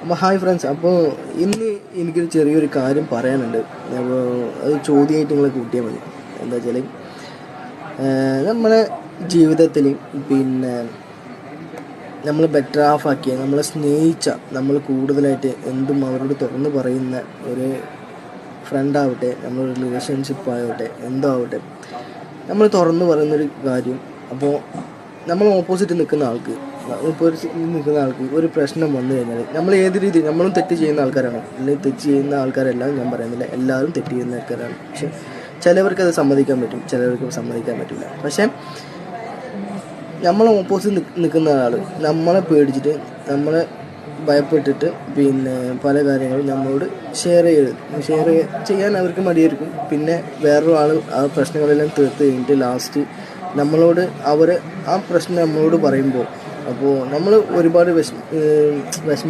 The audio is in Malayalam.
അപ്പോൾ ഹായ് ഫ്രണ്ട്സ്, അപ്പോൾ ഇന്ന് എനിക്കൊരു ചെറിയൊരു കാര്യം പറയാനുണ്ട്. അപ്പോൾ അത് ചോദ്യമായിട്ട് നിങ്ങൾ കൂട്ടിയാൽ മതി. എന്താ വെച്ചാൽ, നമ്മളെ ജീവിതത്തിൽ പിന്നെ നമ്മൾ ബെറ്റർ ഹാഫ് ആക്കിയ, നമ്മളെ സ്നേഹിച്ച, നമ്മൾ കൂടുതലായിട്ട് എന്തും അവരോട് തുറന്ന് പറയുന്ന ഒരു ഫ്രണ്ടാവട്ടെ, നമ്മളൊരു റിലേഷൻഷിപ്പ് ആവട്ടെ, എന്തോ ആവട്ടെ, നമ്മൾ തുറന്ന് പറയുന്നൊരു കാര്യം. അപ്പോൾ നമ്മൾ ഓപ്പോസിറ്റ് നിൽക്കുന്ന ആൾക്ക് ഒരു പ്രശ്നം വന്നു കഴിഞ്ഞാൽ, നമ്മൾ ഏത് രീതിയിൽ, നമ്മളും തെറ്റ് ചെയ്യുന്ന ആൾക്കാരാണ്. അല്ലെങ്കിൽ തെറ്റ് ചെയ്യുന്ന ആൾക്കാരെല്ലാം ഞാൻ പറയുന്നില്ല, എല്ലാവരും തെറ്റ് ചെയ്യുന്ന ആൾക്കാരാണ്. പക്ഷെ ചിലവർക്ക് അത് സമ്മതിക്കാൻ പറ്റും, ചിലവർക്ക് സമ്മതിക്കാൻ പറ്റില്ല. പക്ഷെ നമ്മളെ ഓപ്പോസിറ്റ് നിൽക്കുന്ന ആൾ നമ്മളെ പേടിച്ചിട്ട്, നമ്മളെ ഭയപ്പെട്ടിട്ട് പിന്നെ പല കാര്യങ്ങളും നമ്മളോട് ഷെയർ ചെയ്യാൻ അവർക്ക് മടിയായിരിക്കും. പിന്നെ വേറൊരാൾ ആ പ്രശ്നങ്ങളെല്ലാം തീർത്ത് കഴിഞ്ഞിട്ട് ലാസ്റ്റ് നമ്മളോട് ആ പ്രശ്നം നമ്മളോട് പറയുമ്പോൾ, അപ്പോൾ നമ്മൾ ഒരുപാട് വിഷമം